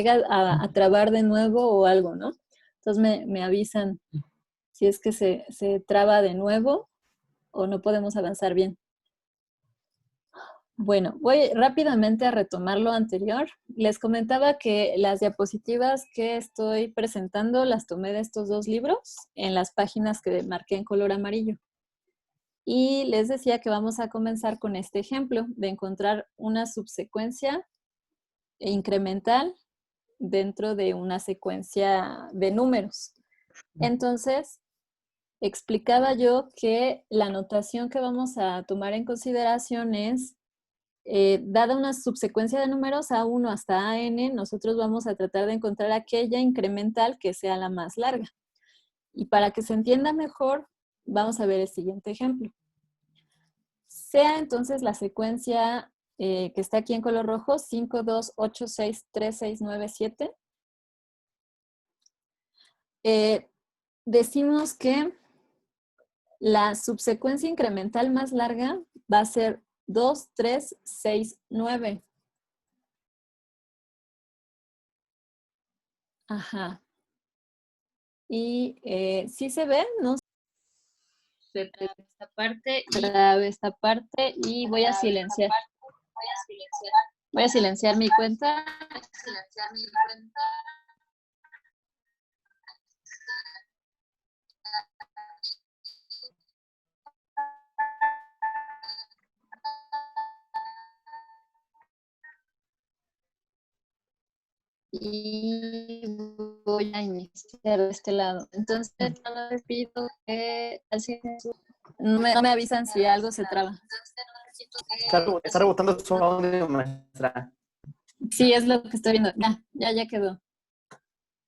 llega a trabar de nuevo o algo, ¿no? Entonces me avisan si es que se traba de nuevo o no podemos avanzar bien. Bueno, voy rápidamente a retomar lo anterior. Les comentaba que las diapositivas que estoy presentando las tomé de estos dos libros en las páginas que marqué en color amarillo. Y les decía que vamos a comenzar con este ejemplo de encontrar una subsecuencia incremental dentro de una secuencia de números. Entonces, explicaba yo que la notación que vamos a tomar en consideración es, dada una subsecuencia de números A1 hasta AN, nosotros vamos a tratar de encontrar aquella incremental que sea la más larga. Y para que se entienda mejor, vamos a ver el siguiente ejemplo. Sea entonces la secuencia que está aquí en color rojo, 5, 2, 8, 6, 3, 6, 9, 7. Decimos que la subsecuencia incremental más larga va a ser 2, 3, 6, 9. Ajá. Y ¿sí se ve? No se traba esta parte y traba esta parte y voy a silenciar. Voy a silenciar mi cuenta. Y voy a iniciar de este lado. Entonces, no les pido que no me avisan si algo se traba. Está rebotando su audio, maestra. Sí, es lo que estoy viendo. Ya quedó.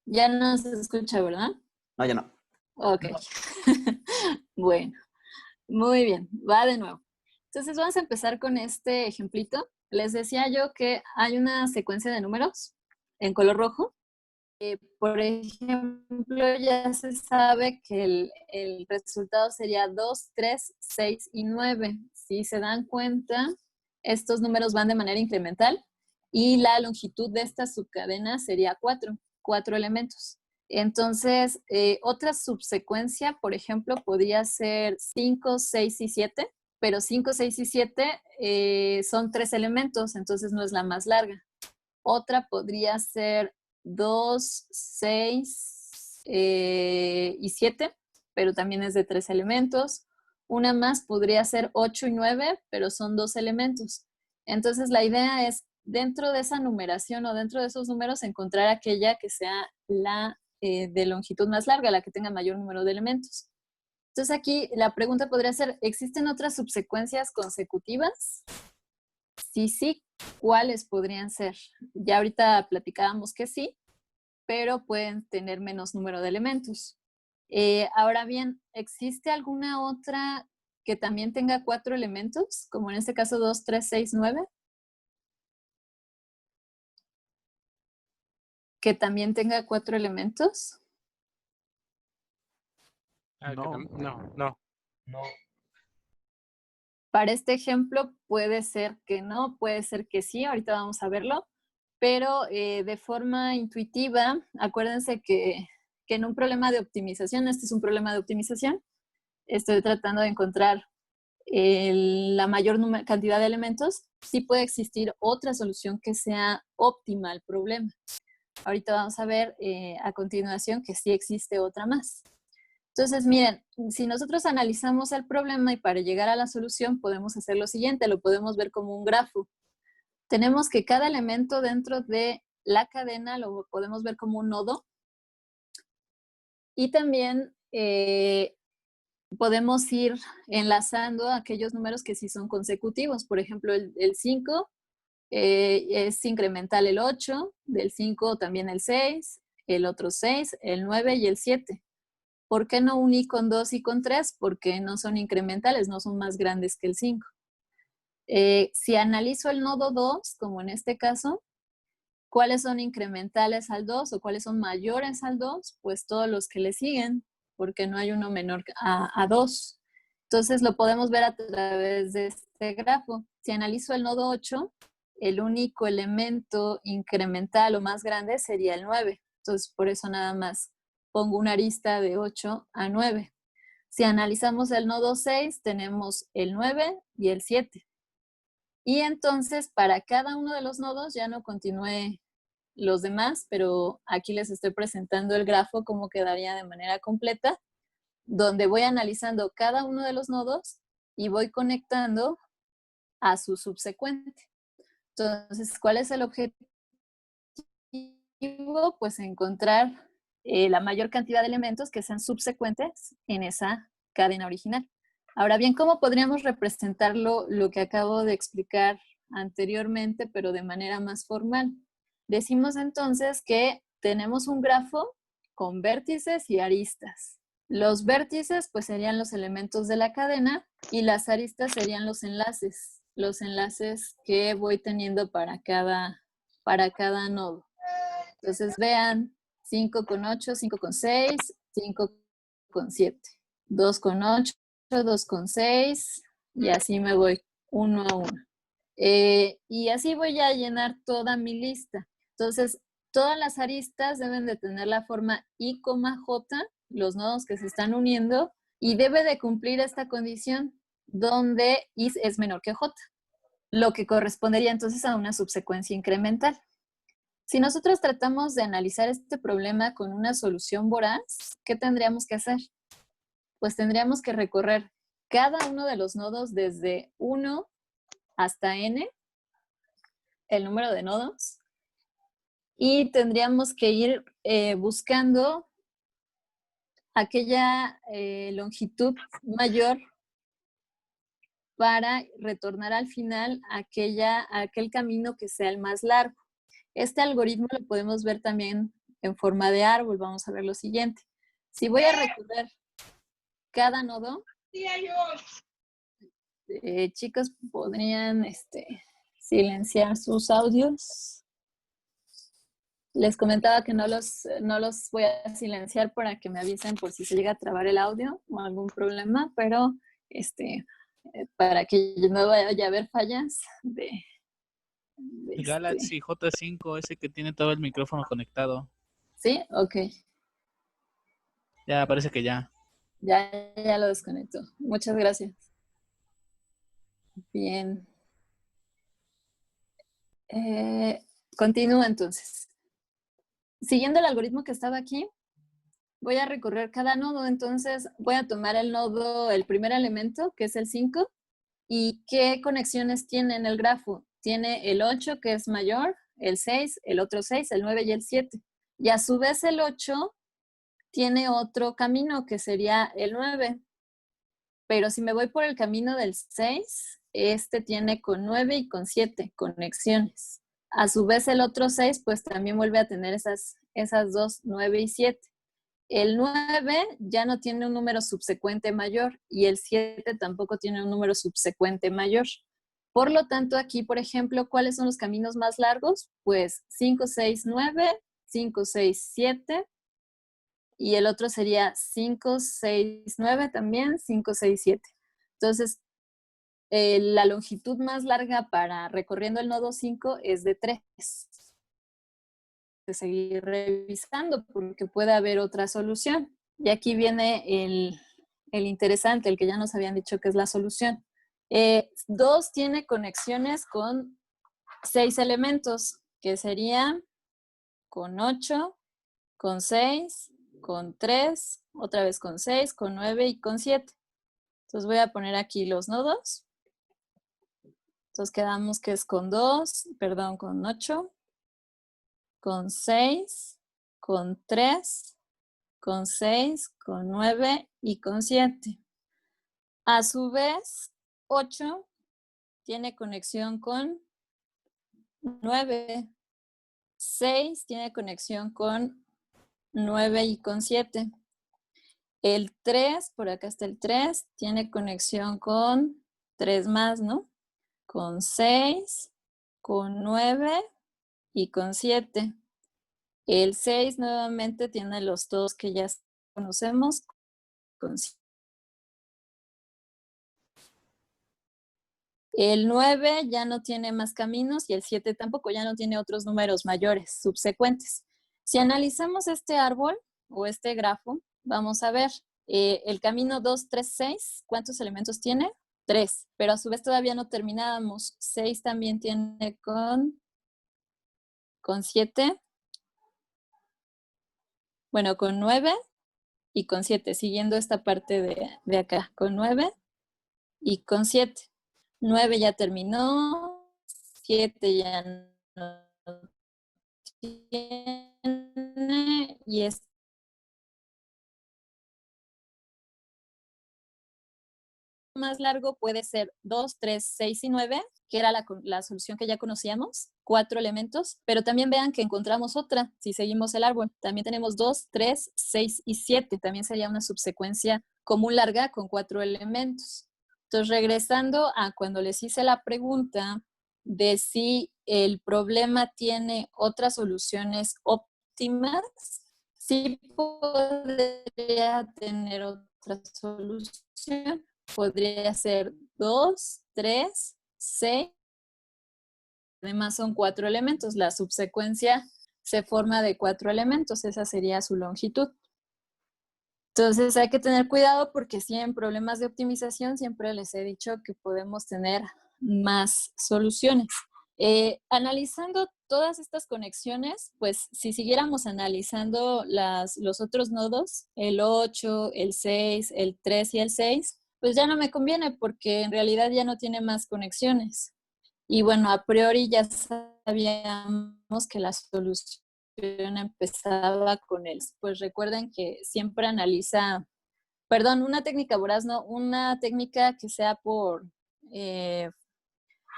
Ya no se escucha, ¿verdad? No, ya no. Ok. Bueno, muy bien. Va de nuevo. Entonces, vamos a empezar con este ejemplito. Les decía yo que hay una secuencia de números en color rojo. Por ejemplo, ya se sabe que el resultado sería 2, 3, 6 y 9. Si se dan cuenta, estos números van de manera incremental y la longitud de esta subcadena sería 4 elementos. Entonces, otra subsecuencia, por ejemplo, podría ser 5, 6 y 7, pero 5, 6 y 7 son 3 elementos, entonces no es la más larga. Otra podría ser 2, 6 y 7, pero también es de 3 elementos. Una más podría ser 8 y 9, pero son 2 elementos. Entonces la idea es, dentro de esa numeración o dentro de esos números, encontrar aquella que sea la de longitud más larga, la que tenga mayor número de elementos. Entonces aquí la pregunta podría ser, ¿existen otras subsecuencias consecutivas? Sí, ¿cuáles podrían ser? Ya ahorita platicábamos que sí, pero pueden tener menos número de elementos. Ahora bien, ¿existe alguna otra que también tenga 4 elementos? Como en este caso 2, 3, 6, 9. Que también tenga 4 elementos. No. Para este ejemplo puede ser que no, puede ser que sí, ahorita vamos a verlo, pero de forma intuitiva, acuérdense que en un problema de optimización, este es un problema de optimización, estoy tratando de encontrar la mayor cantidad de elementos, sí puede existir otra solución que sea óptima al problema. Ahorita vamos a ver a continuación que sí existe otra más. Entonces, miren, si nosotros analizamos el problema y para llegar a la solución podemos hacer lo siguiente, lo podemos ver como un grafo. Tenemos que cada elemento dentro de la cadena lo podemos ver como un nodo y también podemos ir enlazando aquellos números que sí son consecutivos. Por ejemplo, el 5 es incremental el 8, del 5 también el 6, el otro 6, el 9 y el 7. ¿Por qué no uní con 2 y con 3? Porque no son incrementales, no son más grandes que el 5. Si analizo el nodo 2, como en este caso, ¿cuáles son incrementales al 2 o cuáles son mayores al 2? Pues todos los que le siguen, porque no hay uno menor a 2. Entonces lo podemos ver a través de este grafo. Si analizo el nodo 8, el único elemento incremental o más grande sería el 9. Entonces, por eso nada más pongo una arista de 8 a 9. Si analizamos el nodo 6, tenemos el 9 y el 7. Y entonces, para cada uno de los nodos, ya no continúe los demás, pero aquí les estoy presentando el grafo como quedaría de manera completa, donde voy analizando cada uno de los nodos y voy conectando a su subsecuente. Entonces, ¿cuál es el objetivo? Pues encontrar la mayor cantidad de elementos que sean subsecuentes en esa cadena original. Ahora bien, ¿cómo podríamos representarlo lo que acabo de explicar anteriormente, pero de manera más formal? Decimos entonces que tenemos un grafo con vértices y aristas. Los vértices pues serían los elementos de la cadena y las aristas serían los enlaces que voy teniendo para cada nodo. Entonces vean 5 con 8, 5 con 6, 5 con 7, 2 con 8, 2 con 6 y así me voy uno a uno. Y así voy a llenar toda mi lista. Entonces, todas las aristas deben de tener la forma I, J, los nodos que se están uniendo, y debe de cumplir esta condición donde I es menor que J, lo que correspondería entonces a una subsecuencia incremental. Si nosotros tratamos de analizar este problema con una solución voraz, ¿qué tendríamos que hacer? Pues tendríamos que recorrer cada uno de los nodos desde 1 hasta n, el número de nodos, y tendríamos que ir buscando aquella longitud mayor para retornar al final a aquel camino que sea el más largo. Este algoritmo lo podemos ver también en forma de árbol. Vamos a ver lo siguiente. Si voy a recorrer cada nodo, chicos, podrían silenciar sus audios. Les comentaba que no los voy a silenciar para que me avisen por si se llega a trabar el audio o algún problema, pero para que no vaya a haber fallas El Galaxy J5, ese que tiene todo el micrófono conectado. ¿Sí? Ok. Ya, parece que ya. Ya lo desconecto. Muchas gracias. Bien. Continúo entonces. Siguiendo el algoritmo que estaba aquí, voy a recorrer cada nodo. Entonces voy a tomar el primer elemento, que es el 5, y qué conexiones tiene en el grafo. Tiene el 8, que es mayor, el 6, el otro 6, el 9 y el 7. Y a su vez el 8 tiene otro camino, que sería el 9. Pero si me voy por el camino del 6, tiene con 9 y con 7 conexiones. A su vez el otro 6 pues también vuelve a tener esas dos, 9 y 7. El 9 ya no tiene un número subsecuente mayor y el 7 tampoco tiene un número subsecuente mayor. Por lo tanto, aquí, por ejemplo, ¿cuáles son los caminos más largos? Pues 5, 6, 9, 5, 6, 7, y el otro sería 5, 6, 9 también, 5, 6, 7. Entonces, la longitud más larga para recorriendo el nodo 5 es de 3. De seguir revisando porque puede haber otra solución. Y aquí viene el interesante, el que ya nos habían dicho que es la solución. 2 tiene conexiones con 6 elementos, que serían con 8, con 6, con 3, otra vez con 6, con 9 y con 7. Entonces voy a poner aquí los nodos. Entonces quedamos que es con 8, con 6, con 3, con 6, con 9 y con 7. A su vez, 8 tiene conexión con 9. 6 tiene conexión con 9 y con 7. El 3, por acá está el 3, tiene conexión con 3 más, ¿no? Con 6, con 9 y con 7. El 6 nuevamente tiene los dos que ya conocemos, con El 9 ya no tiene más caminos y el 7 tampoco, ya no tiene otros números mayores subsecuentes. Si analizamos este árbol o este grafo, vamos a ver el camino 2, 3, 6, ¿cuántos elementos tiene? 3, pero a su vez todavía no terminábamos. 6 también tiene con 7, bueno, con 9 y con 7, siguiendo esta parte de acá, con 9 y con 7. 9 ya terminó, 7 ya no tiene, y es más largo puede ser 2, 3, 6 y 9, que era la solución que ya conocíamos, 4 elementos, pero también vean que encontramos otra, si seguimos el árbol. También tenemos 2, 3, 6 y 7, también sería una subsecuencia común larga con 4 elementos. Entonces, regresando a cuando les hice la pregunta de si el problema tiene otras soluciones óptimas, sí podría tener otra solución. Podría ser 2, 3, 6. Además son 4 elementos. La subsecuencia se forma de 4 elementos. Esa sería su longitud. Entonces hay que tener cuidado porque si en problemas de optimización siempre les he dicho que podemos tener más soluciones. Analizando todas estas conexiones, pues si siguiéramos analizando los otros nodos, el 8, el 6, el 3 y el 6, pues ya no me conviene porque en realidad ya no tiene más conexiones. Y bueno, a priori ya sabíamos que la solución empezaba con él. Pues recuerden que siempre analiza, perdón, una técnica voraz, no, una técnica que sea por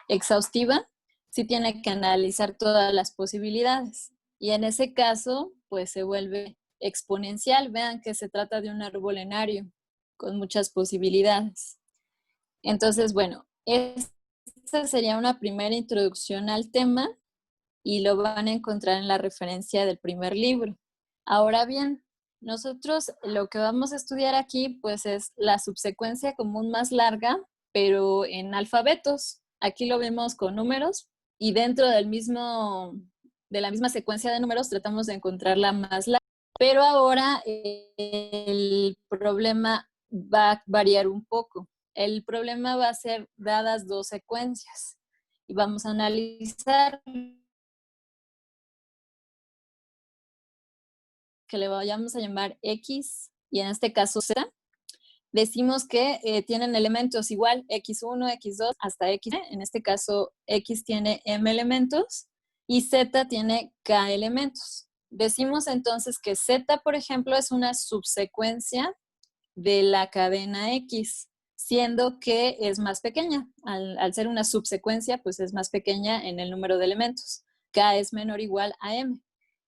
exhaustiva, sí tiene que analizar todas las posibilidades. Y en ese caso, pues se vuelve exponencial. Vean que se trata de un árbol enario con muchas posibilidades. Entonces, bueno, esta sería una primera introducción al tema y lo van a encontrar en la referencia del primer libro. Ahora bien, nosotros lo que vamos a estudiar aquí pues es la subsecuencia común más larga, pero en alfabetos. Aquí lo vemos con números y dentro de la misma secuencia de números tratamos de encontrar la más larga. Pero ahora el problema va a variar un poco. El problema va a ser dadas 2 secuencias y vamos a analizar que le vayamos a llamar X y en este caso Z. Decimos que tienen elementos igual X1, X2 hasta X. En este caso X tiene M elementos y Z tiene K elementos. Decimos entonces que Z, por ejemplo, es una subsecuencia de la cadena X, siendo que es más pequeña. Al ser una subsecuencia, pues es más pequeña en el número de elementos. K es menor o igual a M.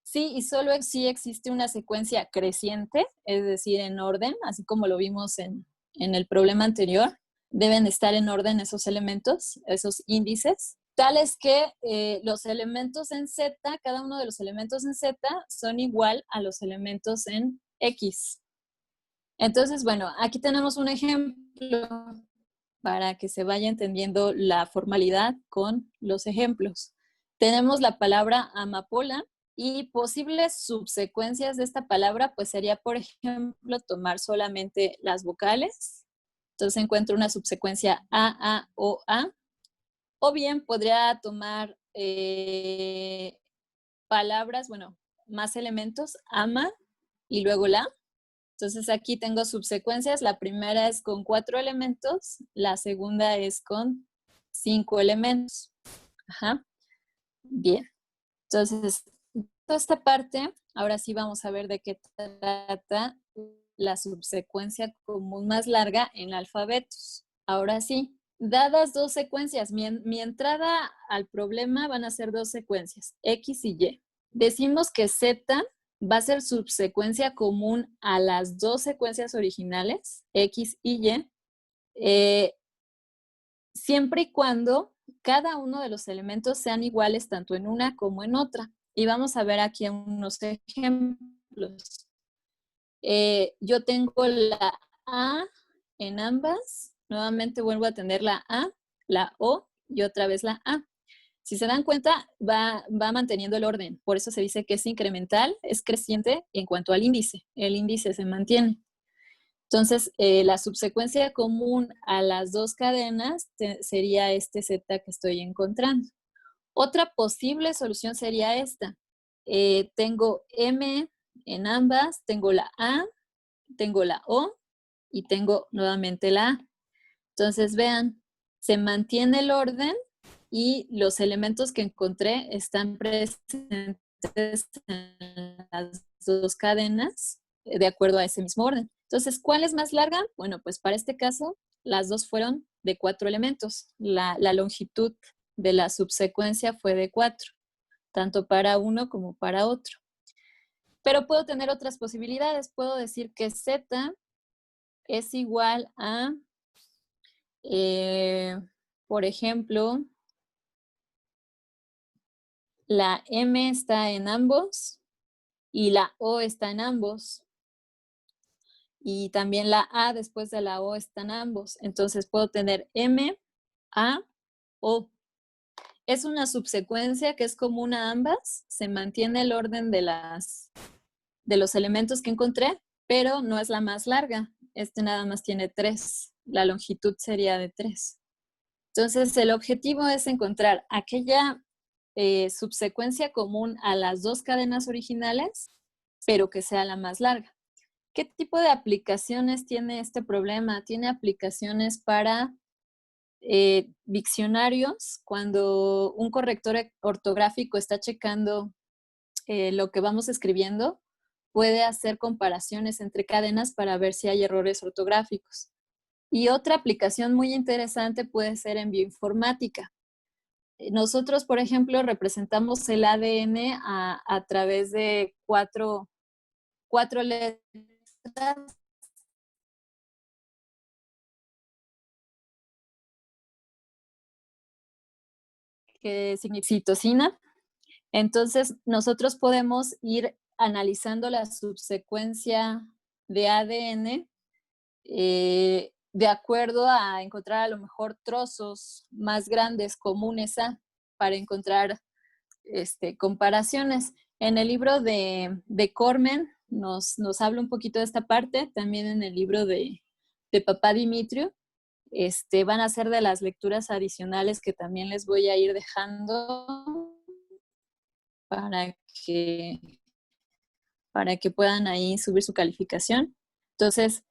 Sí, y solo sí existe una secuencia creciente, es decir, en orden, así como lo vimos en el problema anterior. Deben estar en orden esos elementos, esos índices, tales que los elementos en Z, cada uno de los elementos en Z son igual a los elementos en X. Entonces, bueno, aquí tenemos un ejemplo para que se vaya entendiendo la formalidad con los ejemplos. Tenemos la palabra amapola y posibles subsecuencias de esta palabra, pues sería, por ejemplo, tomar solamente las vocales. Entonces encuentro una subsecuencia A, O, A. O bien podría tomar palabras, bueno, más elementos, ama y luego la. Entonces aquí tengo subsecuencias. La primera es con 4 elementos, la segunda es con 5 elementos. Ajá. Bien. Entonces, toda esta parte, ahora sí vamos a ver de qué trata la subsecuencia común más larga en alfabetos. Ahora sí, dadas 2 secuencias, mi entrada al problema van a ser 2 secuencias, X y Y. Decimos que Z va a ser subsecuencia común a las 2 secuencias originales, X y Y, siempre y cuando cada uno de los elementos sean iguales tanto en una como en otra. Y vamos a ver aquí unos ejemplos. Yo tengo la A en ambas. Nuevamente vuelvo a tener la A. la O y otra vez la A. Si se dan cuenta, va manteniendo el orden. Por eso se dice que es incremental, es creciente en cuanto al índice. El índice se mantiene. Entonces, la subsecuencia común a las dos cadenas sería este Z que estoy encontrando. Otra posible solución sería esta. Tengo M en ambas, tengo la A, tengo la O y tengo nuevamente la A. Entonces, vean, se mantiene el orden y los elementos que encontré están presentes en las dos cadenas de acuerdo a ese mismo orden. Entonces, ¿cuál es más larga? Bueno, pues para este caso, las dos fueron de 4 elementos. La longitud de la subsecuencia fue de 4, tanto para uno como para otro. Pero puedo tener otras posibilidades. Puedo decir que Z es igual a, por ejemplo, la M está en ambos y la O está en ambos. Y también la A después de la O están ambos. Entonces puedo tener M, A, O. Es una subsecuencia que es común a ambas. Se mantiene el orden de los elementos que encontré, pero no es la más larga. Este nada más tiene 3. La longitud sería de 3. Entonces el objetivo es encontrar aquella subsecuencia común a las dos cadenas originales, pero que sea la más larga. ¿Qué tipo de aplicaciones tiene este problema? Tiene aplicaciones para diccionarios, cuando un corrector ortográfico está checando lo que vamos escribiendo, puede hacer comparaciones entre cadenas para ver si hay errores ortográficos. Y otra aplicación muy interesante puede ser en bioinformática. Nosotros, por ejemplo, representamos el ADN a través de cuatro letras que significa citosina. Entonces, nosotros podemos ir analizando la subsecuencia de ADN de acuerdo a encontrar a lo mejor trozos más grandes comunes para encontrar comparaciones. En el libro de Cormen nos habla un poquito de esta parte, también en el libro de Papadimitriou. Van a ser de las lecturas adicionales que también les voy a ir dejando para que puedan ahí subir su calificación. Entonces,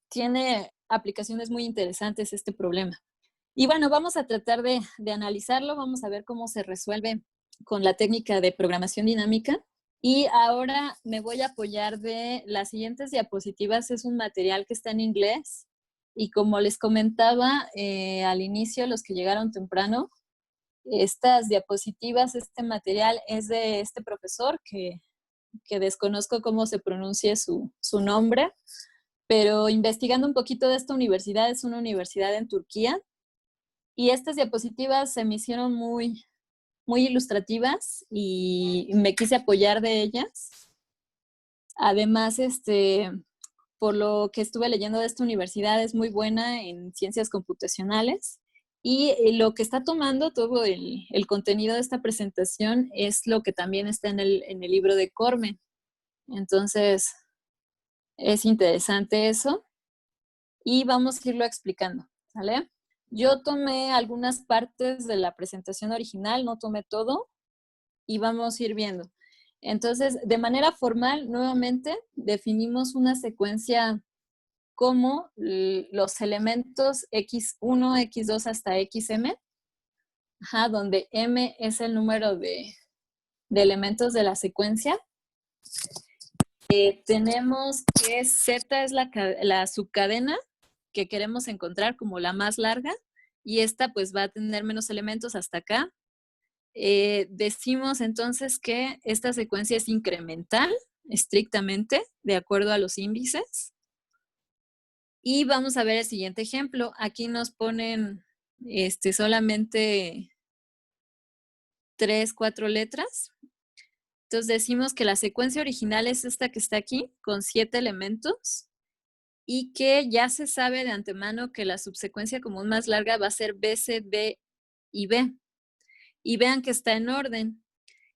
tiene aplicaciones muy interesantes este problema. Y bueno, vamos a tratar de analizarlo, vamos a ver cómo se resuelve con la técnica de programación dinámica. Y ahora me voy a apoyar de las siguientes diapositivas. Es un material que está en inglés. Y como les comentaba al inicio, los que llegaron temprano, estas diapositivas, este material es de este profesor que desconozco cómo se pronuncie su nombre, pero investigando un poquito de esta universidad, es una universidad en Turquía, y estas diapositivas se me hicieron muy, muy ilustrativas y me quise apoyar de ellas. Además, por lo que estuve leyendo de esta universidad, es muy buena en ciencias computacionales. Y lo que está tomando todo el contenido de esta presentación es lo que también está en el libro de Cormen. Entonces, es interesante eso. Y vamos a irlo explicando, ¿vale? Yo tomé algunas partes de la presentación original, no tomé todo, y vamos a ir viendo. Entonces, de manera formal, nuevamente, definimos una secuencia como los elementos X1, X2 hasta XM, donde M es el número de elementos de la secuencia. Tenemos que Z es la subcadena que queremos encontrar como la más larga, y esta pues va a tener menos elementos hasta acá. Decimos entonces que esta secuencia es incremental, estrictamente, de acuerdo a los índices. Y vamos a ver el siguiente ejemplo. Aquí nos ponen solamente 3, 4 letras. Entonces decimos que la secuencia original es esta que está aquí, con 7 elementos. y que ya se sabe de antemano que la subsecuencia común más larga va a ser B, C, D y B. Y vean que está en orden,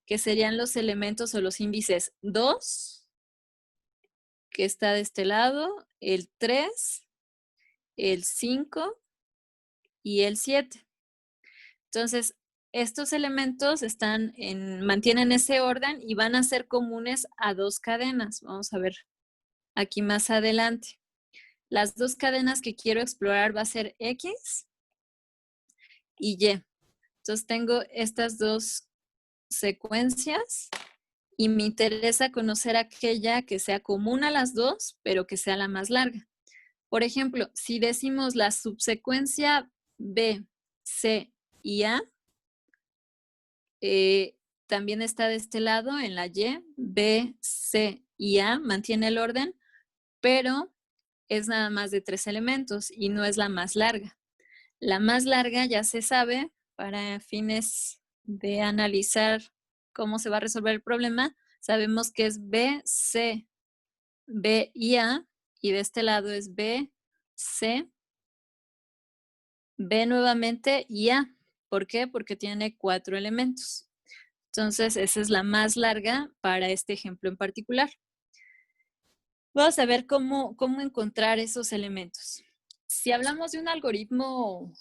que serían los elementos o los índices 2, que está de este lado, el 3, el 5 y el 7. Entonces, estos elementos mantienen ese orden y van a ser comunes a 2 cadenas. Vamos a ver aquí más adelante. Las 2 cadenas que quiero explorar va a ser X y Y. Entonces tengo estas 2 secuencias y me interesa conocer aquella que sea común a las 2, pero que sea la más larga. Por ejemplo, si decimos la subsecuencia B, C y A, también está de este lado en la Y, B, C y A, mantiene el orden, pero es nada más de 3 elementos y no es la más larga. La más larga ya se sabe para fines de analizar cómo se va a resolver el problema. Sabemos que es B, C, B y A, y de este lado es B, C, B nuevamente y A. ¿Por qué? Porque tiene 4 elementos. Entonces, esa es la más larga para este ejemplo en particular. Vamos a ver cómo encontrar esos elementos. Si hablamos de un algoritmo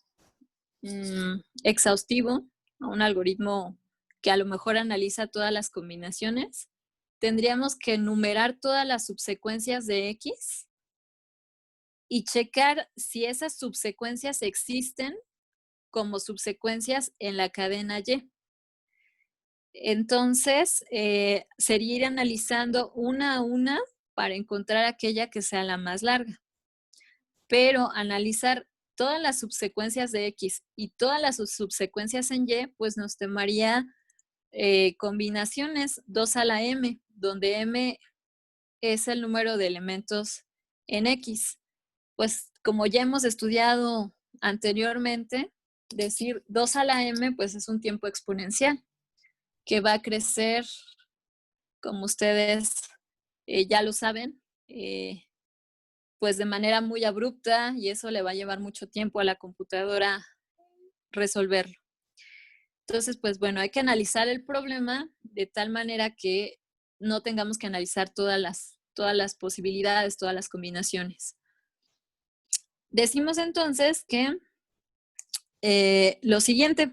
exhaustivo, un algoritmo que a lo mejor analiza todas las combinaciones, tendríamos que numerar todas las subsecuencias de X y checar si esas subsecuencias existen como subsecuencias en la cadena Y. Entonces, sería ir analizando una a una para encontrar aquella que sea la más larga. Pero analizar todas las subsecuencias de X y todas las subsecuencias en Y, pues nos tomaría combinaciones 2 a la M, donde M es el número de elementos en X. Pues como ya hemos estudiado anteriormente, decir 2 a la M, pues es un tiempo exponencial que va a crecer, como ustedes ya lo saben, pues de manera muy abrupta, y eso le va a llevar mucho tiempo a la computadora resolverlo. Entonces, pues bueno, hay que analizar el problema de tal manera que no tengamos que analizar todas las posibilidades, todas las combinaciones. Decimos entonces que lo siguiente,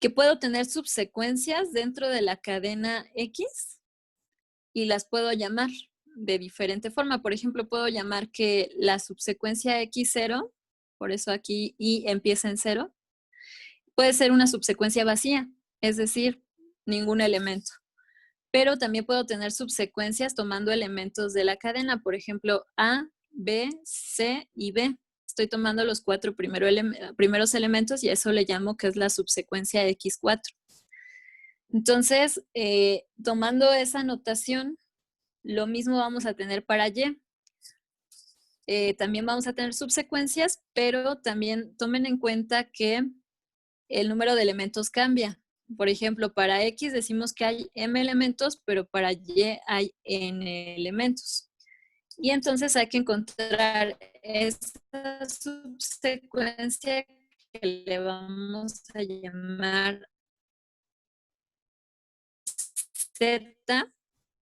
que puedo tener subsecuencias dentro de la cadena X y las puedo llamar de diferente forma. Por ejemplo, puedo llamar que la subsecuencia X0, por eso aquí Y empieza en 0, puede ser una subsecuencia vacía, es decir, ningún elemento. Pero también puedo tener subsecuencias tomando elementos de la cadena, por ejemplo, A, B, C y B. Estoy tomando los 4 primeros elementos y a eso le llamo que es la subsecuencia X4. Entonces, tomando esa notación, lo mismo vamos a tener para Y. También vamos a tener subsecuencias, pero también tomen en cuenta que el número de elementos cambia. Por ejemplo, para X decimos que hay M elementos, pero para Y hay N elementos. Y entonces hay que encontrar esa subsecuencia que le vamos a llamar Z,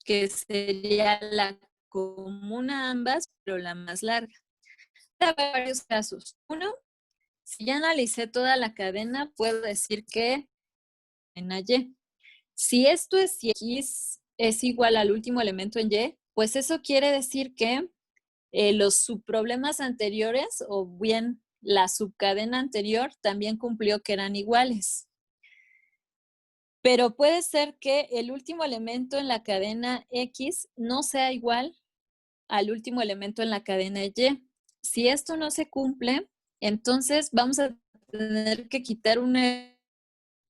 que sería la común a ambas, pero la más larga. Hay varios casos. Uno, si ya analicé toda la cadena, puedo decir que en Y. Si esto es si X es igual al último elemento en Y, pues eso quiere decir que los subproblemas anteriores o bien la subcadena anterior también cumplió que eran iguales. Pero puede ser que el último elemento en la cadena X no sea igual al último elemento en la cadena Y. Si esto no se cumple, entonces vamos a tener que quitar una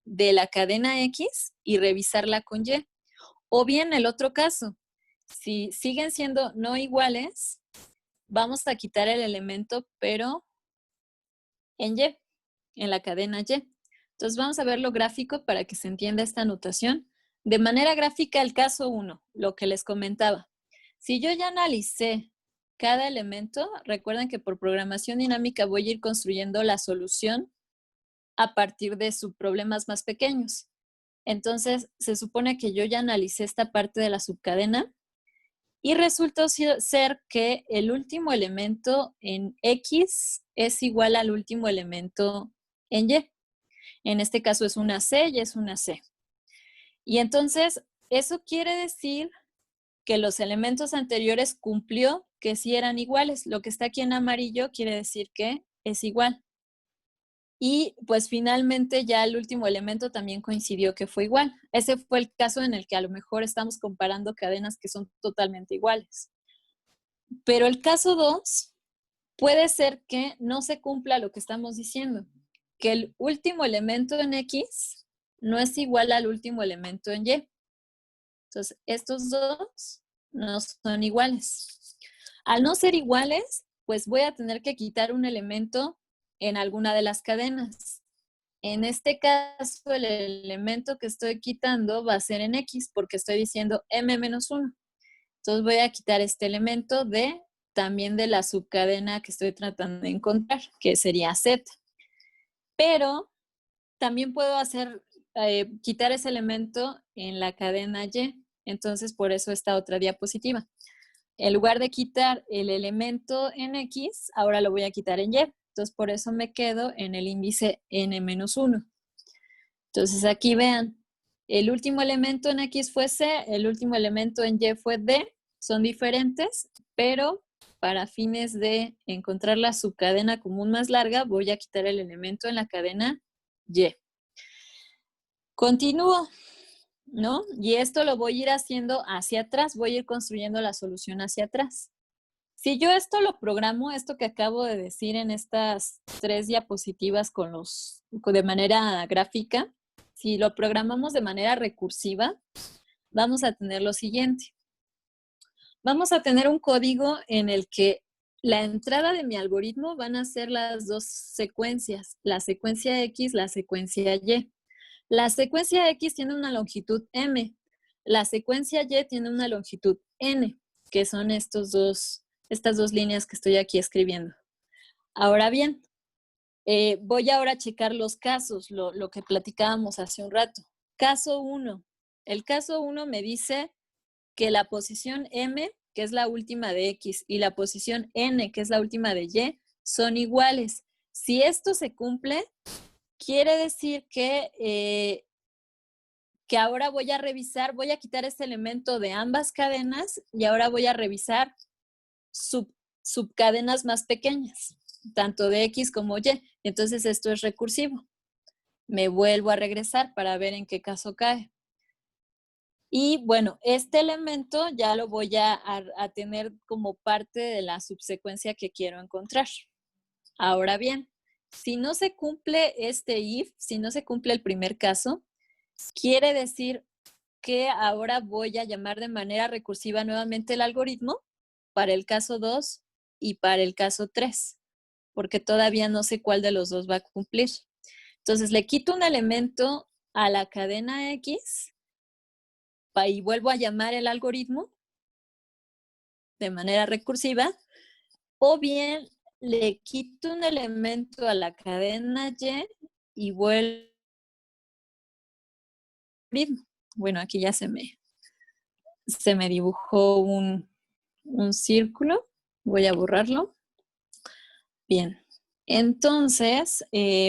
de la cadena X y revisarla con Y. O bien el otro caso, si siguen siendo no iguales, vamos a quitar el elemento, pero en Y, en la cadena Y. Entonces vamos a ver lo gráfico para que se entienda esta notación. De manera gráfica, el caso 1, lo que les comentaba. Si yo ya analicé cada elemento, recuerden que por programación dinámica voy a ir construyendo la solución a partir de subproblemas más pequeños. Entonces, se supone que yo ya analicé esta parte de la subcadena y resultó ser que el último elemento en X es igual al último elemento en Y. En este caso es una C y es una C. Y entonces, eso quiere decir que los elementos anteriores cumplió que sí eran iguales. Lo que está aquí en amarillo quiere decir que es igual. Y pues finalmente ya el último elemento también coincidió que fue igual. Ese fue el caso en el que a lo mejor estamos comparando cadenas que son totalmente iguales. Pero el caso 2 puede ser que no se cumpla lo que estamos diciendo, que el último elemento en X no es igual al último elemento en Y. Entonces, estos dos no son iguales. Al no ser iguales, pues voy a tener que quitar un elemento en alguna de las cadenas. En este caso, el elemento que estoy quitando va a ser en X porque estoy diciendo M-1. Entonces voy a quitar este elemento también de la subcadena que estoy tratando de encontrar, que sería Z. Pero también puedo quitar ese elemento en la cadena Y. Entonces, por eso esta otra diapositiva. En lugar de quitar el elemento en X, ahora lo voy a quitar en Y. Entonces, por eso me quedo en el índice N-1. Entonces, aquí vean, el último elemento en X fue C, el último elemento en Y fue D. Son diferentes, pero para fines de encontrar la subcadena común más larga, voy a quitar el elemento en la cadena Y. Continúo, ¿no? Y esto lo voy a ir haciendo hacia atrás, voy a ir construyendo la solución hacia atrás. Si yo esto lo programo, esto que acabo de decir en estas 3 diapositivas de manera gráfica, si lo programamos de manera recursiva, vamos a tener lo siguiente. Vamos a tener un código en el que la entrada de mi algoritmo van a ser las dos secuencias, la secuencia X, la secuencia Y. La secuencia X tiene una longitud M, la secuencia Y tiene una longitud N, que son estas dos líneas que estoy aquí escribiendo. Ahora bien, voy ahora a checar los casos, lo que platicábamos hace un rato. Caso 1. El caso 1 me dice que la posición M, que es la última de X, y la posición N, que es la última de Y, son iguales. Si esto se cumple, quiere decir que ahora voy a revisar, voy a quitar este elemento de ambas cadenas y ahora voy a revisar subcadenas más pequeñas, tanto de X como Y. Entonces esto es recursivo. Me vuelvo a regresar para ver en qué caso cae. Y bueno, este elemento ya lo voy a tener como parte de la subsecuencia que quiero encontrar. Ahora bien, si no se cumple este if, si no se cumple el primer caso, quiere decir que ahora voy a llamar de manera recursiva nuevamente el algoritmo para el caso 2 y para el caso 3, porque todavía no sé cuál de los dos va a cumplir. Entonces le quito un elemento a la cadena X y vuelvo a llamar el algoritmo de manera recursiva, o bien le quito un elemento a la cadena Y vuelvo. Bueno, aquí ya se me dibujó un círculo. Voy a borrarlo. Bien. Entonces,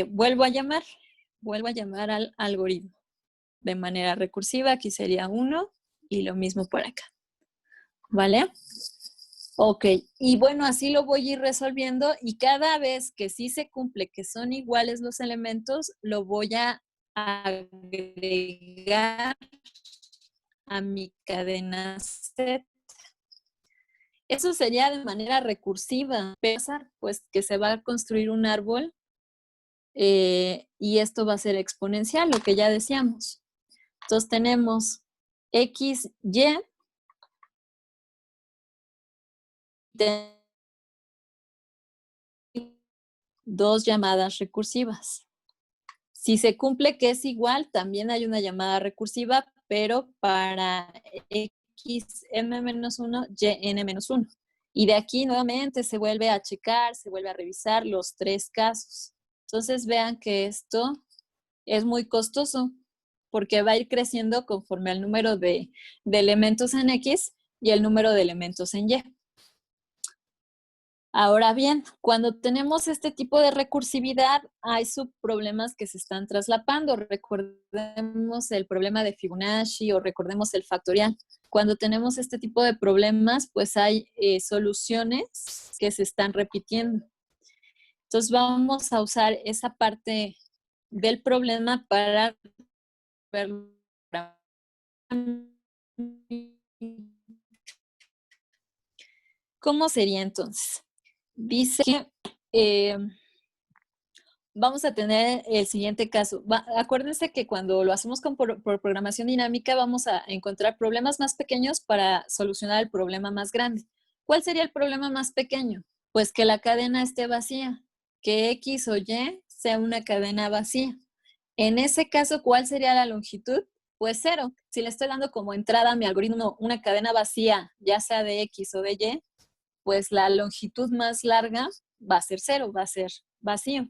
vuelvo a llamar al algoritmo de manera recursiva. Aquí sería 1 y lo mismo por acá. ¿Vale? Ok, y bueno, así lo voy a ir resolviendo y cada vez que sí se cumple que son iguales los elementos, lo voy a agregar a mi cadena Z. Eso sería de manera recursiva, pensar pues que se va a construir un árbol y esto va a ser exponencial, lo que ya decíamos. Entonces tenemos X, Y, dos llamadas recursivas. Si se cumple que es igual, también hay una llamada recursiva, pero para X, M-1, Y, N-1. Y de aquí nuevamente se vuelve a checar, se vuelve a revisar los 3 casos. Entonces vean que esto es muy costoso porque va a ir creciendo conforme al número de elementos en X y el número de elementos en Y. Ahora bien, cuando tenemos este tipo de recursividad, hay subproblemas que se están traslapando. Recordemos el problema de Fibonacci o recordemos el factorial. Cuando tenemos este tipo de problemas, pues hay soluciones que se están repitiendo. Entonces vamos a usar esa parte del problema para ver. ¿Cómo sería entonces? Dice que vamos a tener el siguiente caso. Acuérdense que cuando lo hacemos por programación dinámica vamos a encontrar problemas más pequeños para solucionar el problema más grande. ¿Cuál sería el problema más pequeño? Pues que la cadena esté vacía, que X o Y sea una cadena vacía. En ese caso, ¿cuál sería la longitud? Pues 0. Si le estoy dando como entrada a mi algoritmo una cadena vacía, ya sea de X o de Y, pues la longitud más larga va a ser 0, va a ser vacío.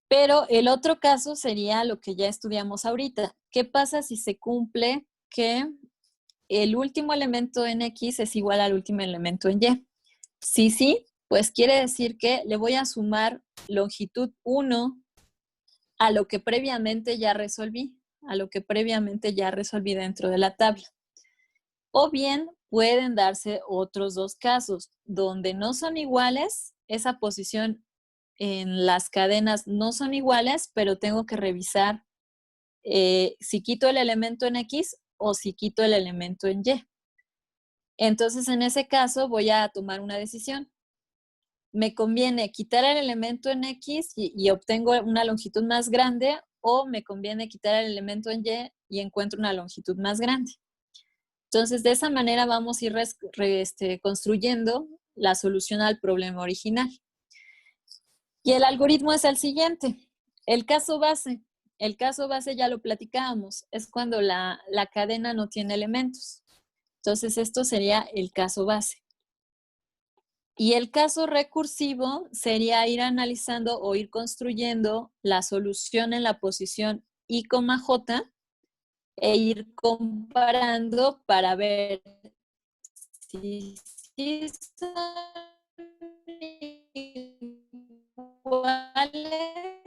Pero el otro caso sería lo que ya estudiamos ahorita. ¿Qué pasa si se cumple que el último elemento en X es igual al último elemento en Y? Si sí, pues quiere decir que le voy a sumar longitud 1 a lo que previamente ya resolví, dentro de la tabla. O bien pueden darse otros 2 casos donde no son iguales, esa posición en las cadenas no son iguales, pero tengo que revisar si quito el elemento en X o si quito el elemento en Y. Entonces, en ese caso voy a tomar una decisión. ¿Me conviene quitar el elemento en X y obtengo una longitud más grande o me conviene quitar el elemento en Y y encuentro una longitud más grande? Entonces, de esa manera vamos a ir construyendo la solución al problema original. Y el algoritmo es el siguiente. El caso base. El caso base ya lo platicábamos. Es cuando la cadena no tiene elementos. Entonces, esto sería el caso base. Y el caso recursivo sería ir analizando o ir construyendo la solución en la posición I, J e ir comparando para ver si son iguales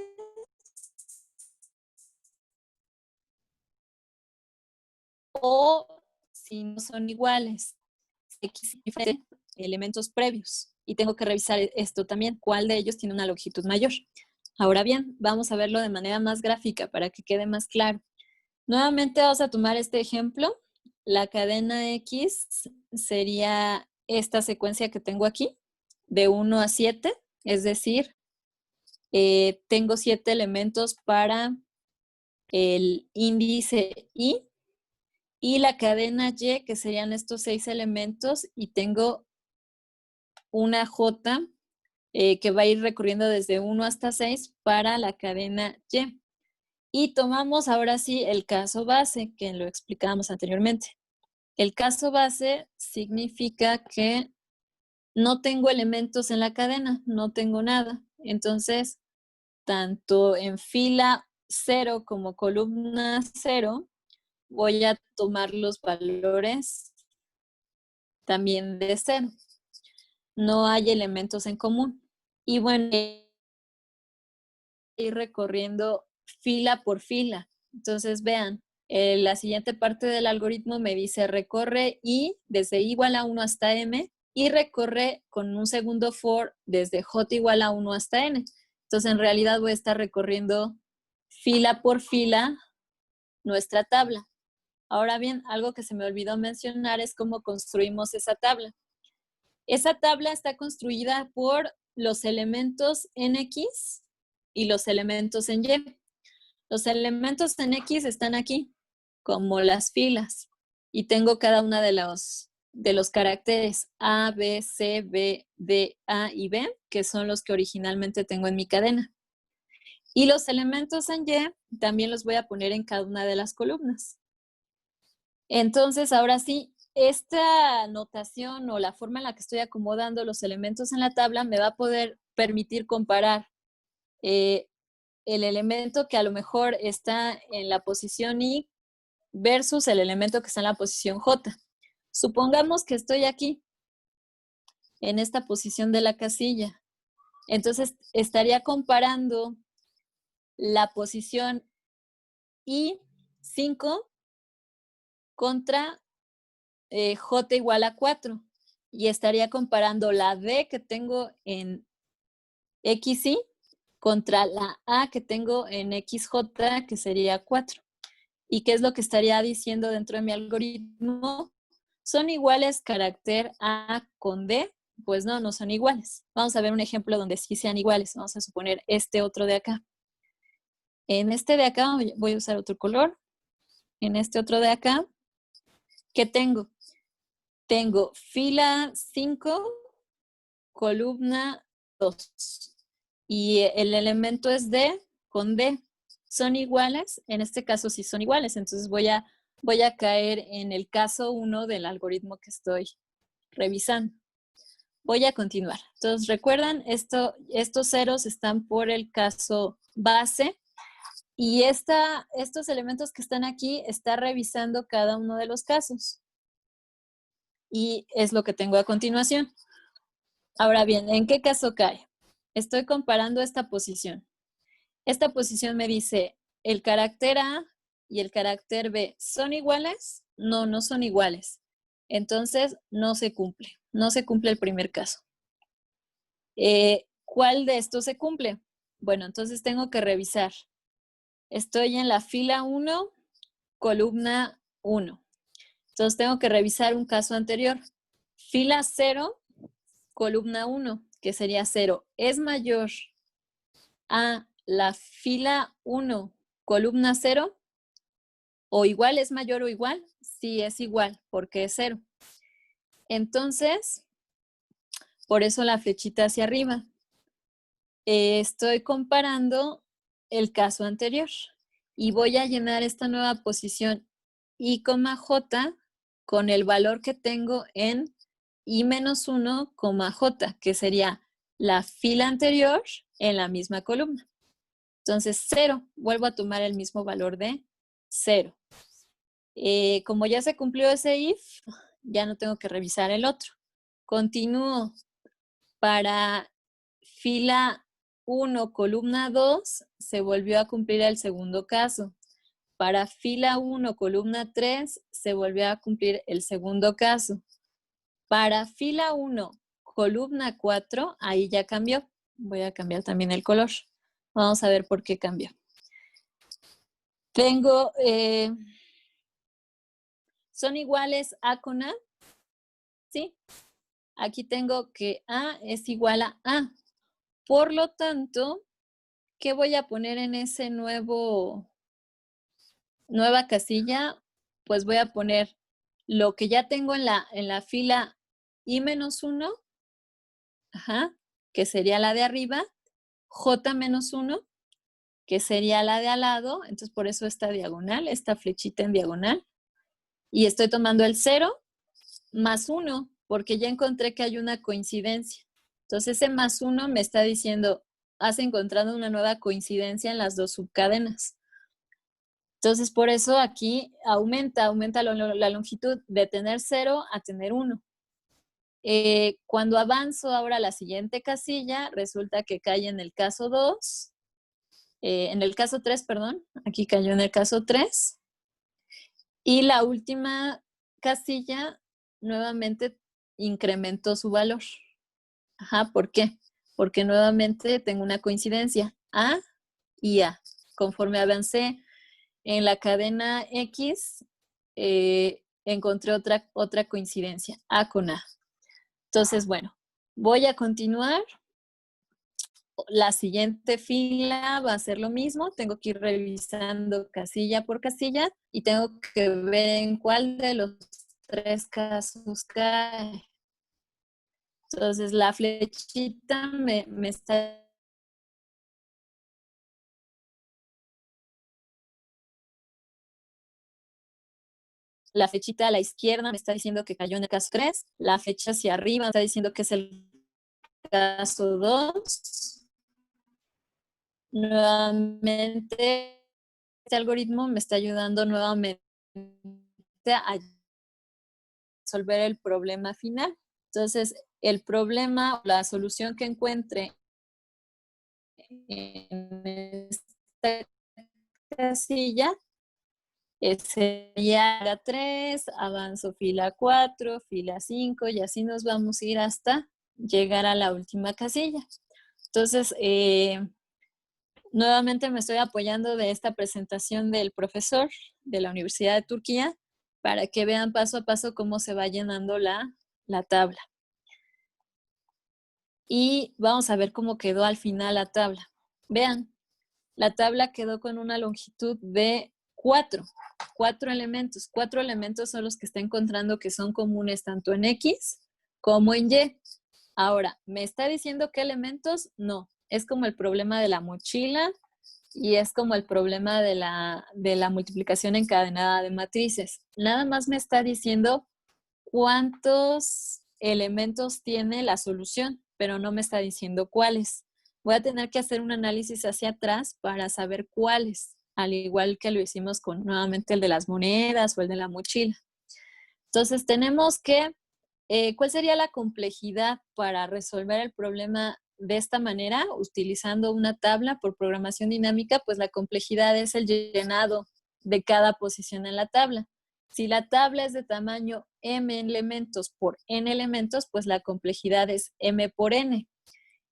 o si no son iguales. X diferente elementos previos. Y tengo que revisar esto también, cuál de ellos tiene una longitud mayor. Ahora bien, vamos a verlo de manera más gráfica para que quede más claro. Nuevamente vamos a tomar este ejemplo. La cadena X sería esta secuencia que tengo aquí, de 1 a 7, es decir, tengo 7 elementos para el índice I, y la cadena Y, que serían estos 6 elementos, y tengo una J que va a ir recorriendo desde 1 hasta 6 para la cadena Y. Y tomamos ahora sí el caso base, que lo explicábamos anteriormente. El caso base significa que no tengo elementos en la cadena, no tengo nada. Entonces, tanto en fila 0 como columna 0, voy a tomar los valores también de 0. No hay elementos en común. Y bueno, ir recorriendo fila por fila. Entonces, vean, la siguiente parte del algoritmo me dice recorre I desde I igual a 1 hasta M y recorre con un segundo for desde J igual a 1 hasta N. Entonces, en realidad voy a estar recorriendo fila por fila nuestra tabla. Ahora bien, algo que se me olvidó mencionar es cómo construimos esa tabla. Esa tabla está construida por los elementos en X y los elementos en Y. Los elementos en X están aquí, como las filas, y tengo cada una de los caracteres A, B, C, B, D, A y B, que son los que originalmente tengo en mi cadena. Y los elementos en Y también los voy a poner en cada una de las columnas. Entonces, ahora sí, esta notación o la forma en la que estoy acomodando los elementos en la tabla me va a poder permitir comparar el elemento que a lo mejor está en la posición I versus el elemento que está en la posición J. Supongamos que estoy aquí, en esta posición de la casilla. Entonces, estaría comparando la posición I5 contra J igual a 4. Y estaría comparando la D que tengo en XY contra la A que tengo en XJ, que sería 4. ¿Y qué es lo que estaría diciendo dentro de mi algoritmo? ¿Son iguales carácter A con D? Pues no, no son iguales. Vamos a ver un ejemplo donde sí sean iguales. Vamos a suponer este otro de acá. En este de acá voy a usar otro color. En este otro de acá, ¿qué tengo? Tengo fila 5, columna 2. Y el elemento es D con D. ¿Son iguales? En este caso sí son iguales. Entonces voy a caer en el caso 1 del algoritmo que estoy revisando. Voy a continuar. Entonces, recuerdan, estos ceros están por el caso base y estos elementos que están aquí está revisando cada uno de los casos. Y es lo que tengo a continuación. Ahora bien, ¿en qué caso cae? Estoy comparando esta posición. Esta posición me dice, ¿el carácter A y el carácter B son iguales? No, no son iguales. Entonces, no se cumple. No se cumple el primer caso. ¿Cuál de estos se cumple? Bueno, entonces tengo que revisar. Estoy en la fila 1, columna 1. Entonces tengo que revisar un caso anterior. Fila 0, columna 1, que sería 0. ¿Es mayor a la fila 1, columna 0? ¿O igual es mayor o igual? Sí, es igual, porque es 0. Entonces, por eso la flechita hacia arriba. Estoy comparando el caso anterior y voy a llenar esta nueva posición I, J con el valor que tengo en I-1, J, que sería la fila anterior en la misma columna. Entonces, 0, vuelvo a tomar el mismo valor de 0. Como ya se cumplió ese if, ya no tengo que revisar el otro. Continúo. Para fila 1, columna 2, se volvió a cumplir el segundo caso. Para fila 1, columna 3, se volvió a cumplir el segundo caso. Para fila 1, columna 4, ahí ya cambió. Voy a cambiar también el color. Vamos a ver por qué cambió. Tengo, ¿son iguales A con A? ¿Sí? Aquí tengo que A es igual a A. Por lo tanto, ¿qué voy a poner en ese nueva casilla? Pues voy a poner lo que ya tengo en la fila I-1, que sería la de arriba, J-1, que sería la de al lado, entonces por eso esta diagonal, esta flechita en diagonal, y estoy tomando el 0 más 1, porque ya encontré que hay una coincidencia. Entonces ese más 1 me está diciendo, has encontrado una nueva coincidencia en las dos subcadenas. Entonces por eso aquí aumenta la longitud de tener 0 a tener 1. Cuando avanzo ahora a la siguiente casilla, resulta que cae en el caso 2, en el caso 3, perdón, aquí cayó en el caso 3. Y la última casilla nuevamente incrementó su valor. ¿Por qué? Porque nuevamente tengo una coincidencia, A y A. Conforme avancé en la cadena X, encontré otra coincidencia, A con A. Entonces, bueno, voy a continuar. La siguiente fila va a ser lo mismo. Tengo que ir revisando casilla por casilla y tengo que ver en cuál de los 3 casos cae. Entonces, la flechita me está La flechita a la izquierda me está diciendo que cayó en el caso 3. La flecha hacia arriba me está diciendo que es el caso 2. Nuevamente, este algoritmo me está ayudando nuevamente a resolver el problema final. Entonces, el problema, la solución que encuentre en esta casilla sería fila 3, avanzo fila 4, fila 5 y así nos vamos a ir hasta llegar a la última casilla. Entonces, nuevamente me estoy apoyando de esta presentación del profesor de la Universidad de Turquía para que vean paso a paso cómo se va llenando la tabla. Y vamos a ver cómo quedó al final la tabla. Vean, la tabla quedó con una longitud de 4 elementos. 4 elementos son los que está encontrando que son comunes tanto en X como en Y. Ahora, ¿me está diciendo qué elementos? No. Es como el problema de la mochila y es como el problema de la multiplicación encadenada de matrices. Nada más me está diciendo cuántos elementos tiene la solución, pero no me está diciendo cuáles. Voy a tener que hacer un análisis hacia atrás para saber cuáles, al igual que lo hicimos con nuevamente el de las monedas o el de la mochila. Entonces tenemos que, ¿cuál sería la complejidad para resolver el problema de esta manera, utilizando una tabla por programación dinámica? Pues la complejidad es el llenado de cada posición en la tabla. Si la tabla es de tamaño m elementos por n elementos, pues la complejidad es m por n.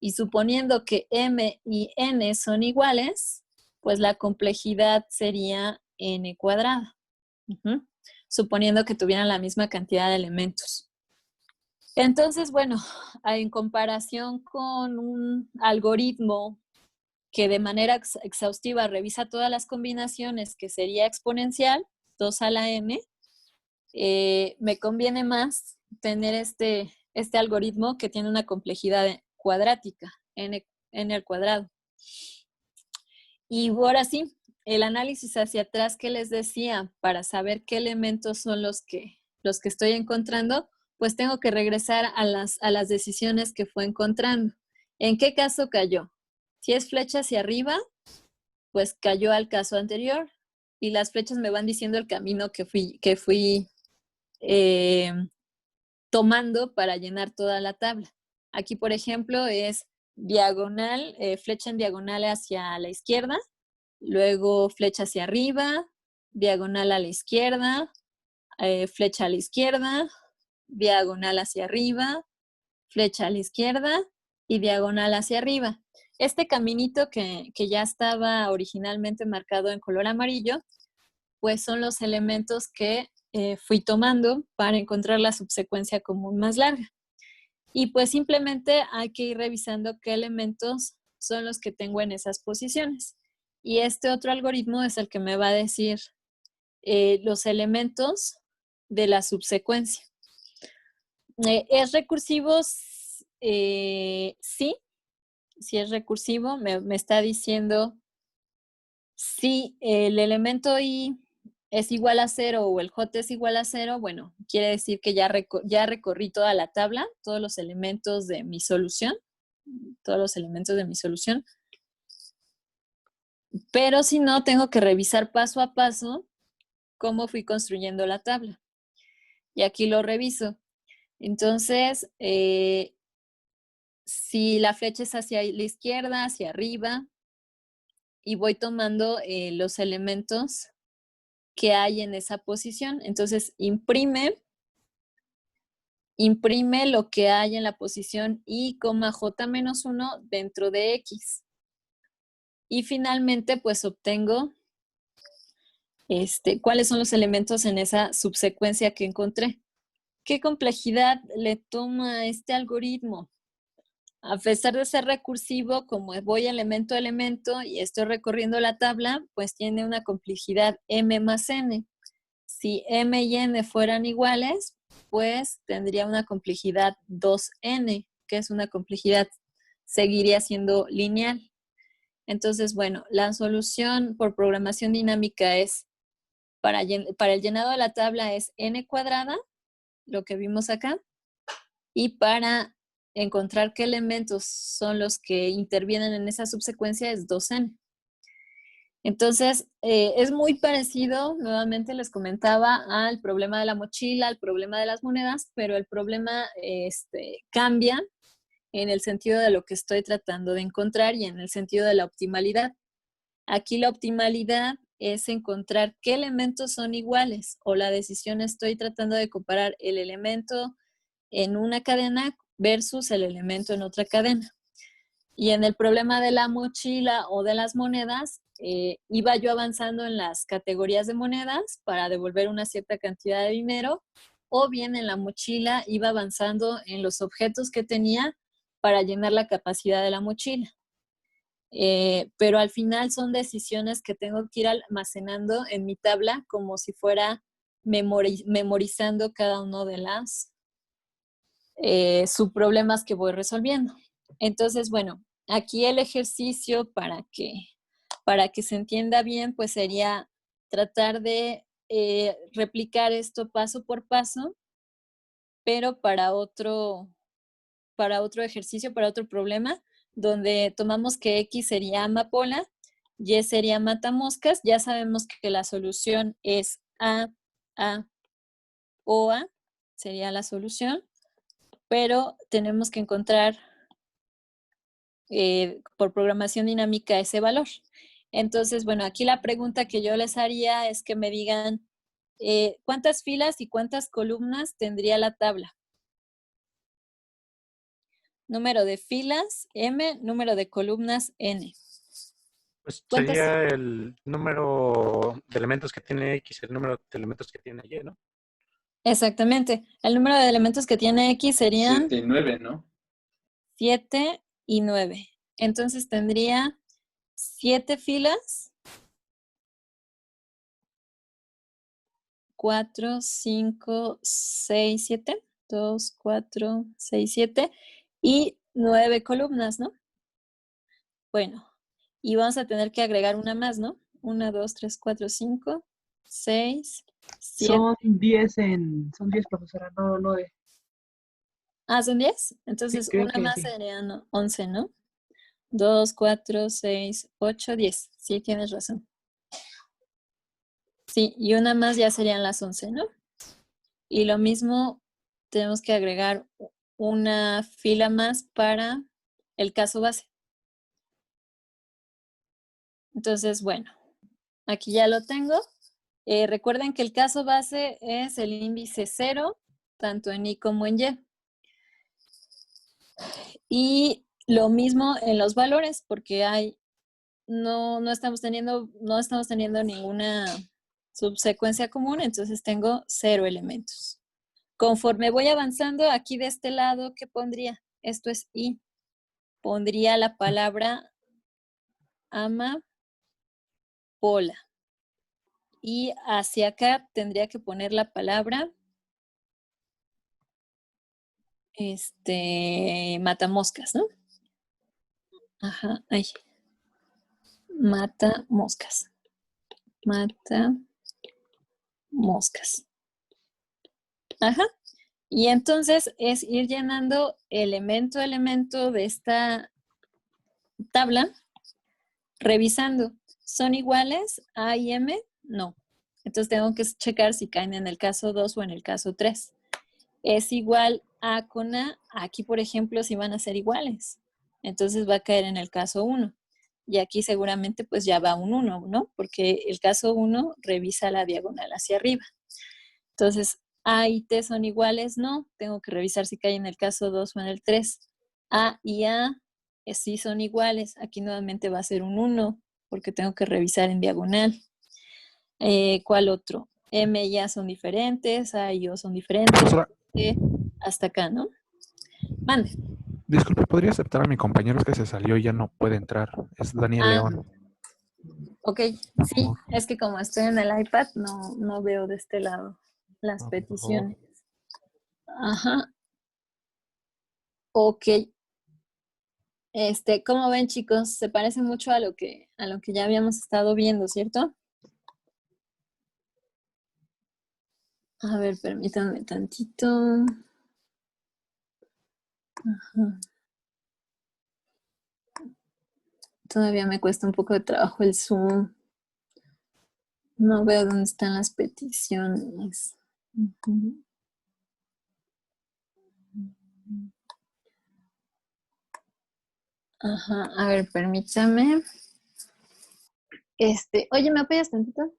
Y suponiendo que m y n son iguales, pues la complejidad sería n cuadrada. Suponiendo que tuvieran la misma cantidad de elementos. Entonces, bueno, en comparación con un algoritmo que de manera exhaustiva revisa todas las combinaciones, que sería exponencial, 2 a la n, me conviene más tener este algoritmo que tiene una complejidad cuadrática, n al cuadrado. Y ahora sí, el análisis hacia atrás que les decía, para saber qué elementos son los que estoy encontrando, pues tengo que regresar a las decisiones que fue encontrando. ¿En qué caso cayó? Si es flecha hacia arriba, pues cayó al caso anterior y las flechas me van diciendo el camino que fui tomando para llenar toda la tabla. Aquí, por ejemplo, es diagonal, flecha en diagonal hacia la izquierda, luego flecha hacia arriba, diagonal a la izquierda, flecha a la izquierda, diagonal hacia arriba, flecha a la izquierda y diagonal hacia arriba. Este caminito que ya estaba originalmente marcado en color amarillo, pues son los elementos que fui tomando para encontrar la subsecuencia común más larga. Y pues simplemente hay que ir revisando qué elementos son los que tengo en esas posiciones. Y este otro algoritmo es el que me va a decir los elementos de la subsecuencia. ¿Es recursivo? Sí, sí es recursivo. Me está diciendo si el elemento i es igual a 0 o el j es igual a 0, bueno, quiere decir que ya recorrí toda la tabla, todos los elementos de mi solución, pero si no, tengo que revisar paso a paso cómo fui construyendo la tabla. Y aquí lo reviso. Entonces, si la flecha es hacia la izquierda, hacia arriba, y voy tomando los elementos que hay en esa posición. Entonces, imprime lo que hay en la posición i, j-1 dentro de x. Y finalmente, pues obtengo cuáles son los elementos en esa subsecuencia que encontré. ¿Qué complejidad le toma a este algoritmo? A pesar de ser recursivo, como voy elemento a elemento y estoy recorriendo la tabla, pues tiene una complejidad m más n. Si m y n fueran iguales, pues tendría una complejidad 2n, que es una complejidad, seguiría siendo lineal. Entonces, bueno, la solución por programación dinámica es para el llenado de la tabla es n cuadrada, lo que vimos acá, y para encontrar qué elementos son los que intervienen en esa subsecuencia es 2n. Entonces, es muy parecido, nuevamente les comentaba, al problema de la mochila, al problema de las monedas, pero el problema cambia en el sentido de lo que estoy tratando de encontrar y en el sentido de la optimalidad. Aquí la optimalidad es encontrar qué elementos son iguales, o la decisión estoy tratando de comparar el elemento en una cadena versus el elemento en otra cadena. Y en el problema de la mochila o de las monedas, iba yo avanzando en las categorías de monedas para devolver una cierta cantidad de dinero, o bien en la mochila iba avanzando en los objetos que tenía para llenar la capacidad de la mochila. Pero al final son decisiones que tengo que ir almacenando en mi tabla como si fuera memorizando cada uno de las subproblemas que voy resolviendo. Entonces, bueno, aquí el ejercicio para que se entienda bien, pues sería tratar de replicar esto paso por paso, pero para otro ejercicio, para otro problema, donde tomamos que X sería amapola, Y sería matamoscas. Ya sabemos que la solución es A, o A, sería la solución, pero tenemos que encontrar por programación dinámica ese valor. Entonces, bueno, aquí la pregunta que yo les haría es que me digan ¿cuántas filas y cuántas columnas tendría la tabla? Número de filas, M, número de columnas, N. Pues ¿Cuántas? sería el número de elementos que tiene X, el número de elementos que tiene Y, ¿no? Exactamente. El número de elementos que tiene X serían 7 y 9, ¿no? 7 y 9. Entonces tendría 7 filas, 4, 5, 6, 7, 2, 4, 6, 7 y 9 columnas, ¿no? Bueno, y vamos a tener que agregar una más, ¿no? 1, 2, 3, 4, 5, 6, 7. Son 10 profesora, no 9. Ah, ¿son 10? Sí, Entonces creo una que más sí. serían 11, ¿no? 2, 4, 6, 8, 10. Sí, tienes razón. Sí, y una más ya serían las 11, ¿no? Y lo mismo, tenemos que agregar una fila más para el caso base. Entonces, bueno, aquí ya lo tengo. Recuerden que el caso base es el índice 0, tanto en Y como en Y. Y lo mismo en los valores, porque no estamos teniendo ninguna subsecuencia común, entonces tengo 0 elementos. Conforme voy avanzando, aquí de este lado, ¿qué pondría? Esto es I. Pondría la palabra amapola. Y hacia acá tendría que poner la palabra matamoscas, ¿no? Ajá, ahí. Matamoscas. Matamoscas. Ajá. Y entonces es ir llenando elemento a elemento de esta tabla, revisando. ¿Son iguales A y M? No. Entonces tengo que checar si caen en el caso 2 o en el caso 3. Es igual A con A. Aquí, por ejemplo, sí van a ser iguales. Entonces va a caer en el caso 1. Y aquí seguramente pues ya va un 1, ¿no? Porque el caso 1 revisa la diagonal hacia arriba. Entonces, A y T son iguales, no. Tengo que revisar si cae en el caso 2 o en el 3. A y A sí son iguales. Aquí nuevamente va a ser un 1 porque tengo que revisar en diagonal. ¿Cuál otro? M y A son diferentes, A y O son diferentes. Profesora, Hasta acá, ¿no? Mande. disculpe, ¿podría aceptar a mi compañero? Es que se salió y ya no puede entrar. Es Daniel Ah, León. ok. Por Sí, favor. es que como estoy en el iPad, no veo de este lado las Por peticiones. favor. Ajá. Ok. ¿Cómo ven, chicos? Se parece mucho a lo que ya habíamos estado viendo, ¿cierto? A ver, permítanme tantito. Ajá. Todavía me cuesta un poco de trabajo el Zoom. No veo dónde están las peticiones. Ujú. Ajá, a ver, permítame. Oye, ¿me apoyas tantito?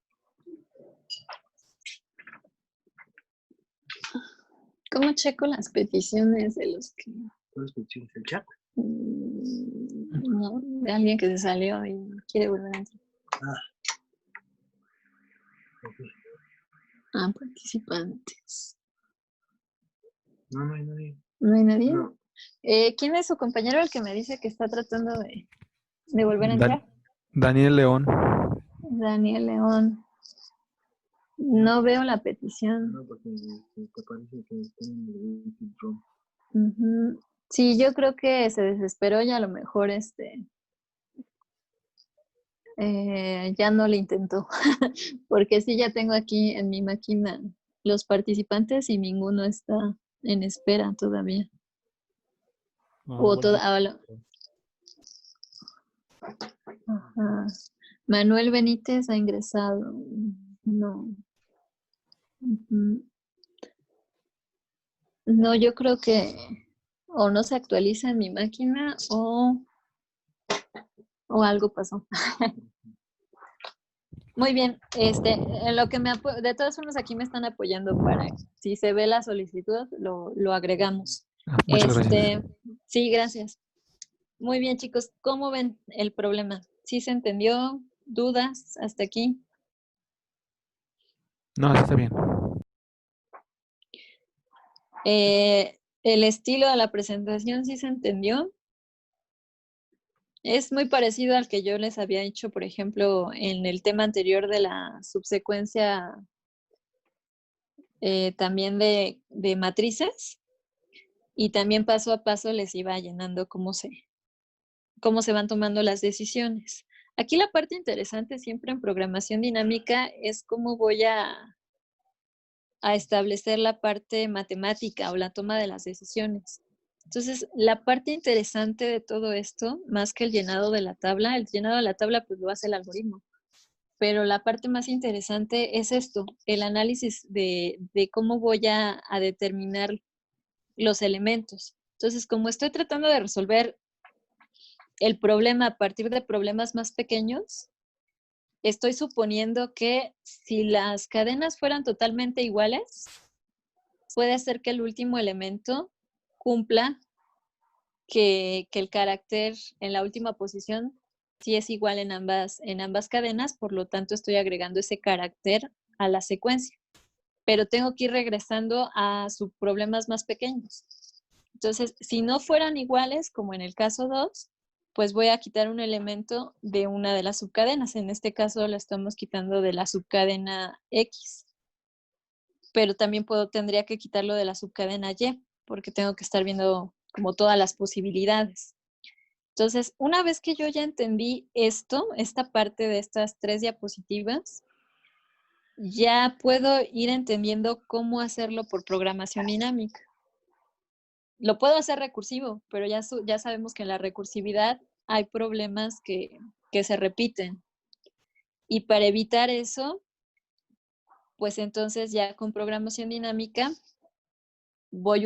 ¿Cómo checo las peticiones de los que... ¿Cuáles peticiones? ¿El chat? No, de alguien que se salió y quiere volver a entrar. Ok. Ah, participantes. No, no hay nadie. ¿No hay nadie? No. ¿Quién es su compañero el que me dice que está tratando de volver a Dan- entrar? Daniel León. Daniel León. No veo la petición. No, porque te parece que está en el Wiki Room. Ujú. Sí, yo creo que se desesperó y a lo mejor ya no le intentó. Porque sí, ya tengo aquí en mi máquina los participantes y ninguno está en espera todavía. O todo, ajá. Manuel Benítez ha ingresado. No. Ujú. No, yo creo que o no se actualiza en mi máquina o algo pasó. Muy bien, en lo que de todas formas aquí me están apoyando para si se ve la solicitud, lo agregamos. Muchas gracias. Sí, gracias. Muy bien, chicos, ¿cómo ven el problema? ¿Sí se entendió? ¿Dudas hasta aquí? No, sí está bien. El estilo de la presentación, ¿sí se entendió? Es muy parecido al que yo les había hecho, por ejemplo, en el tema anterior de la subsecuencia también de matrices, y también paso a paso les iba llenando cómo se van tomando las decisiones. Aquí la parte interesante siempre en programación dinámica es cómo voy a establecer la parte matemática o la toma de las decisiones. Entonces, la parte interesante de todo esto, más que el llenado de la tabla, el llenado de la tabla pues lo hace el algoritmo, pero la parte más interesante es esto, el análisis de cómo voy a determinar los elementos. Entonces, como estoy tratando de resolver el problema a partir de problemas más pequeños, estoy suponiendo que si las cadenas fueran totalmente iguales, puede ser que el último elemento cumpla que el carácter en la última posición sí es igual en ambas cadenas, por lo tanto estoy agregando ese carácter a la secuencia. Pero tengo que ir regresando a subproblemas más pequeños. Entonces, si no fueran iguales, como en el caso 2, pues voy a quitar un elemento de una de las subcadenas. En este caso lo estamos quitando de la subcadena X. Pero también tendría que quitarlo de la subcadena Y, porque tengo que estar viendo como todas las posibilidades. Entonces, una vez que yo ya entendí esta parte de estas 3 diapositivas, ya puedo ir entendiendo cómo hacerlo por programación dinámica. Lo puedo hacer recursivo, pero ya sabemos que en la recursividad hay problemas que se repiten. Y para evitar eso, pues entonces ya con programación dinámica voy